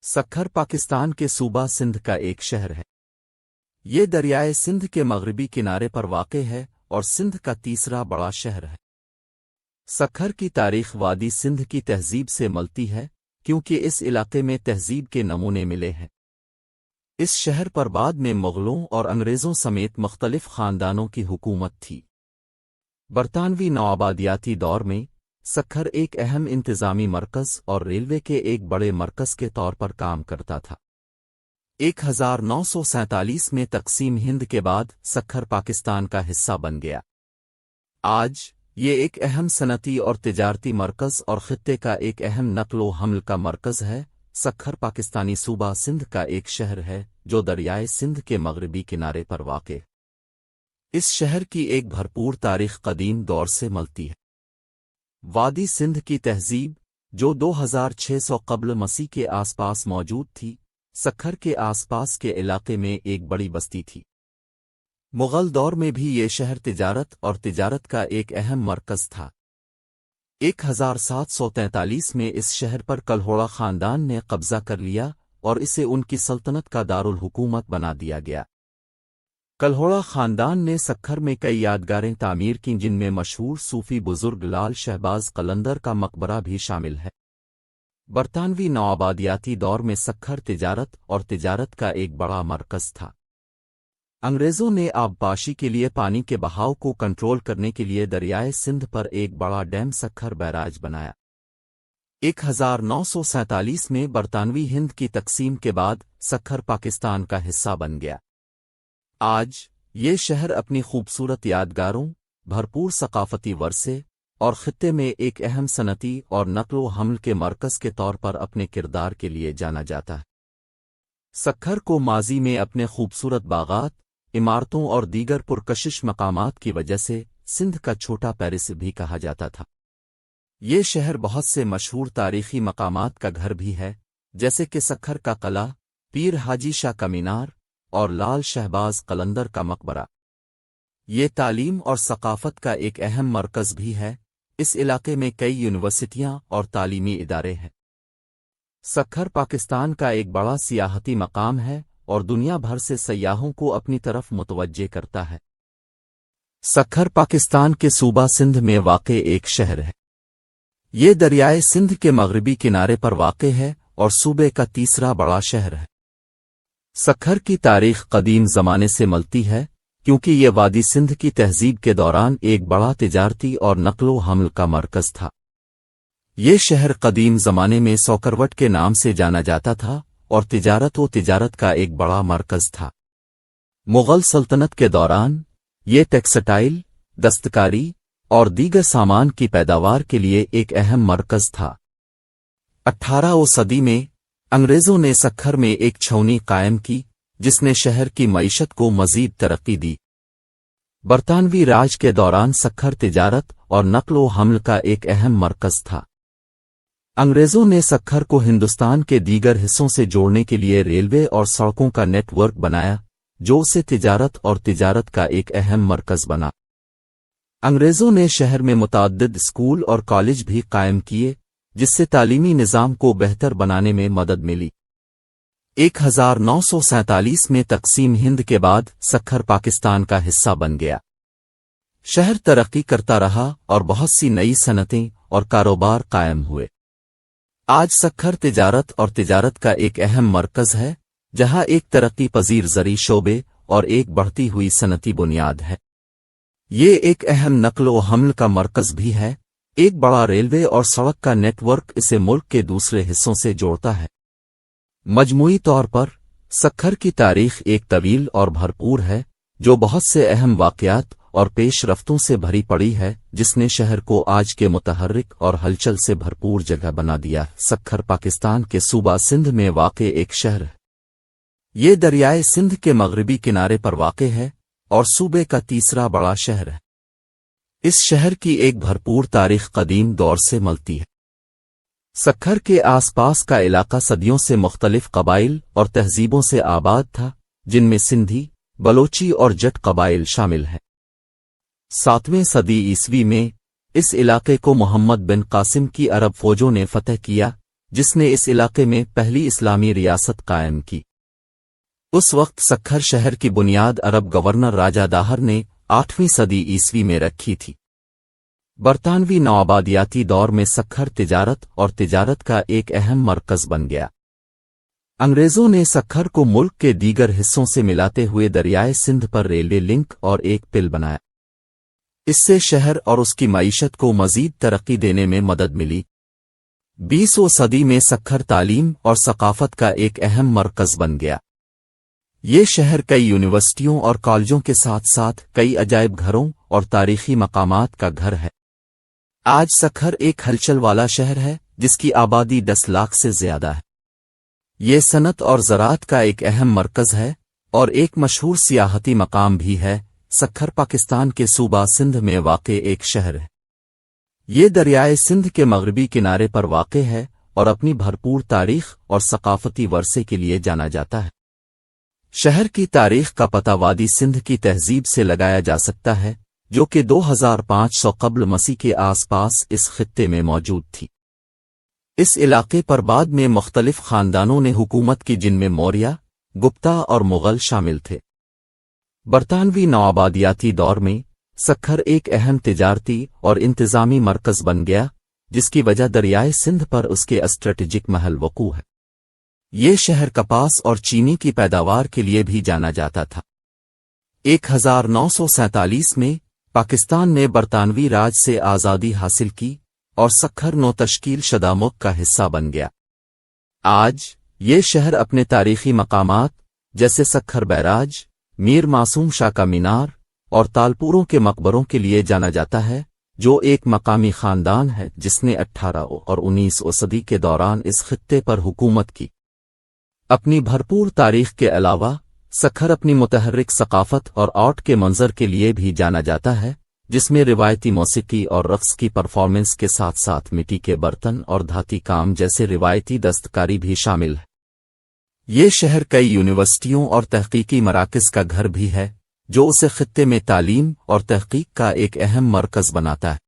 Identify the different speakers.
Speaker 1: سکھر پاکستان کے صوبہ سندھ کا ایک شہر ہے۔ یہ دریائے سندھ کے مغربی کنارے پر واقع ہے اور سندھ کا تیسرا بڑا شہر ہے۔ سکھر کی تاریخ وادی سندھ کی تہذیب سے ملتی ہے کیونکہ اس علاقے میں تہذیب کے نمونے ملے ہیں۔ اس شہر پر بعد میں مغلوں اور انگریزوں سمیت مختلف خاندانوں کی حکومت تھی۔ برطانوی نوآبادیاتی دور میں سکھر ایک اہم انتظامی مرکز اور ریلوے کے ایک بڑے مرکز کے طور پر کام کرتا تھا۔ 1947 میں تقسیم ہند کے بعد سکھر پاکستان کا حصہ بن گیا۔ آج یہ ایک اہم صنعتی اور تجارتی مرکز اور خطے کا ایک اہم نقل و حمل کا مرکز ہے۔ سکھر پاکستانی صوبہ سندھ کا ایک شہر ہے جو دریائے سندھ کے مغربی کنارے پر واقع ہے۔ اس شہر کی ایک بھرپور تاریخ قدیم دور سے ملتی ہے۔ وادی سندھ کی تہذیب جو 2600 قبل مسیح کے آس پاس موجود تھی، سکھر کے آس پاس کے علاقے میں ایک بڑی بستی تھی۔ مغل دور میں بھی یہ شہر تجارت کا ایک اہم مرکز تھا۔ 1743 میں اس شہر پر کلہوڑا خاندان نے قبضہ کر لیا اور اسے ان کی سلطنت کا دارالحکومت بنا دیا گیا۔ کلہوڑا خاندان نے سکھر میں کئی یادگاریں تعمیر کیں جن میں مشہور صوفی بزرگ لال شہباز قلندر کا مقبرہ بھی شامل ہے۔ برطانوی نوآبادیاتی دور میں سکھر تجارت کا ایک بڑا مرکز تھا۔ انگریزوں نے آبپاشی کے لیے پانی کے بہاؤ کو کنٹرول کرنے کے لیے دریائے سندھ پر ایک بڑا ڈیم سکھر بیراج بنایا۔ 1947 میں برطانوی ہند کی تقسیم کے بعد سکھر پاکستان کا حصہ بن گیا۔ آج یہ شہر اپنی خوبصورت یادگاروں، بھرپور ثقافتی ورثے اور خطے میں ایک اہم صنعتی اور نقل و حمل کے مرکز کے طور پر اپنے کردار کے لیے جانا جاتا ہے۔ سکھر کو ماضی میں اپنے خوبصورت باغات، عمارتوں اور دیگر پرکشش مقامات کی وجہ سے سندھ کا چھوٹا پیرس بھی کہا جاتا تھا۔ یہ شہر بہت سے مشہور تاریخی مقامات کا گھر بھی ہے، جیسے کہ سکھر کا قلعہ، پیر حاجی شاہ کا مینار اور لال شہباز قلندر کا مقبرہ۔ یہ تعلیم اور ثقافت کا ایک اہم مرکز بھی ہے۔ اس علاقے میں کئی یونیورسٹیاں اور تعلیمی ادارے ہیں۔ سکھر پاکستان کا ایک بڑا سیاحتی مقام ہے اور دنیا بھر سے سیاحوں کو اپنی طرف متوجہ کرتا ہے۔ سکھر پاکستان کے صوبہ سندھ میں واقع ایک شہر ہے۔ یہ دریائے سندھ کے مغربی کنارے پر واقع ہے اور صوبے کا تیسرا بڑا شہر ہے۔ سکھر کی تاریخ قدیم زمانے سے ملتی ہے کیونکہ یہ وادی سندھ کی تہذیب کے دوران ایک بڑا تجارتی اور نقل و حمل کا مرکز تھا۔ یہ شہر قدیم زمانے میں سوکروٹ کے نام سے جانا جاتا تھا اور تجارت کا ایک بڑا مرکز تھا۔ مغل سلطنت کے دوران یہ ٹیکسٹائل، دستکاری اور دیگر سامان کی پیداوار کے لیے ایک اہم مرکز تھا۔ 18ویں صدی میں انگریزوں نے سکھر میں ایک چھاؤنی قائم کی جس نے شہر کی معیشت کو مزید ترقی دی۔ برطانوی راج کے دوران سکھر تجارت اور نقل و حمل کا ایک اہم مرکز تھا۔ انگریزوں نے سکھر کو ہندوستان کے دیگر حصوں سے جوڑنے کے لیے ریلوے اور سڑکوں کا نیٹ ورک بنایا جو اسے تجارت کا ایک اہم مرکز بنا۔ انگریزوں نے شہر میں متعدد اسکول اور کالج بھی قائم کیے جس سے تعلیمی نظام کو بہتر بنانے میں مدد ملی۔ 1947 میں تقسیم ہند کے بعد سکھر پاکستان کا حصہ بن گیا۔ شہر ترقی کرتا رہا اور بہت سی نئی صنعتیں اور کاروبار قائم ہوئے۔ آج سکھر تجارت کا ایک اہم مرکز ہے جہاں ایک ترقی پذیر زرعی شعبے اور ایک بڑھتی ہوئی صنعتی بنیاد ہے۔ یہ ایک اہم نقل و حمل کا مرکز بھی ہے۔ ایک بڑا ریلوے اور سڑک کا نیٹ ورک اسے ملک کے دوسرے حصوں سے جوڑتا ہے۔ مجموعی طور پر سکھر کی تاریخ ایک طویل اور بھرپور ہے جو بہت سے اہم واقعات اور پیش رفتوں سے بھری پڑی ہے جس نے شہر کو آج کے متحرک اور ہلچل سے بھرپور جگہ بنا دیا۔ سکھر پاکستان کے صوبہ سندھ میں واقع ایک شہر ہے۔ یہ دریائے سندھ کے مغربی کنارے پر واقع ہے اور صوبے کا تیسرا بڑا شہر ہے۔ اس شہر کی ایک بھرپور تاریخ قدیم دور سے ملتی ہے۔ سکھر کے آس پاس کا علاقہ صدیوں سے مختلف قبائل اور تہذیبوں سے آباد تھا جن میں سندھی، بلوچی اور جٹ قبائل شامل ہیں۔ 7ویں صدی عیسوی میں اس علاقے کو محمد بن قاسم کی عرب فوجوں نے فتح کیا جس نے اس علاقے میں پہلی اسلامی ریاست قائم کی۔ اس وقت سکھر شہر کی بنیاد عرب گورنر راجہ داہر نے 8ویں صدی عیسوی میں رکھی تھی۔ برطانوی نوآبادیاتی دور میں سکھر تجارت کا ایک اہم مرکز بن گیا۔ انگریزوں نے سکھر کو ملک کے دیگر حصوں سے ملاتے ہوئے دریائے سندھ پر ریلوے لنک اور ایک پل بنایا۔ اس سے شہر اور اس کی معیشت کو مزید ترقی دینے میں مدد ملی۔ 20ویں صدی میں سکھر تعلیم اور ثقافت کا ایک اہم مرکز بن گیا۔ یہ شہر کئی یونیورسٹیوں اور کالجوں کے ساتھ ساتھ کئی عجائب گھروں اور تاریخی مقامات کا گھر ہے۔ آج سکھر ایک ہلچل والا شہر ہے جس کی آبادی 10 لاکھ سے زیادہ ہے۔ یہ صنعت اور زراعت کا ایک اہم مرکز ہے اور ایک مشہور سیاحتی مقام بھی ہے۔ سکھر پاکستان کے صوبہ سندھ میں واقع ایک شہر ہے۔ یہ دریائے سندھ کے مغربی کنارے پر واقع ہے اور اپنی بھرپور تاریخ اور ثقافتی ورثے کے لیے جانا جاتا ہے۔ شہر کی تاریخ کا پتہ وادی سندھ کی تہذیب سے لگایا جا سکتا ہے، جو کہ 2500 قبل مسیح کے آس پاس اس خطے میں موجود تھی۔ اس علاقے پر بعد میں مختلف خاندانوں نے حکومت کی، جن میں موریہ، گپتا اور مغل شامل تھے۔ برطانوی نوآبادیاتی دور میں سکھر ایک اہم تجارتی اور انتظامی مرکز بن گیا، جس کی وجہ دریائے سندھ پر اس کے اسٹریٹجک محل وقوع ہے۔ یہ شہر کپاس اور چینی کی پیداوار کے لیے بھی جانا جاتا تھا۔ 1947 میں پاکستان نے برطانوی راج سے آزادی حاصل کی اور سکھر نو تشکیل شدہ ملک کا حصہ بن گیا۔ آج یہ شہر اپنے تاریخی مقامات جیسے سکھر بیراج، میر معصوم شاہ کا مینار اور تالپوروں کے مقبروں کے لیے جانا جاتا ہے، جو ایک مقامی خاندان ہے جس نے 18 اور 19 صدی کے دوران اس خطے پر حکومت کی۔ اپنی بھرپور تاریخ کے علاوہ سکھر اپنی متحرک ثقافت اور آرٹ کے منظر کے لیے بھی جانا جاتا ہے، جس میں روایتی موسیقی اور رقص کی پرفارمنس کے ساتھ ساتھ مٹی کے برتن اور دھاتی کام جیسے روایتی دستکاری بھی شامل ہے۔ یہ شہر کئی یونیورسٹیوں اور تحقیقی مراکز کا گھر بھی ہے، جو اسے خطے میں تعلیم اور تحقیق کا ایک اہم مرکز بناتا ہے۔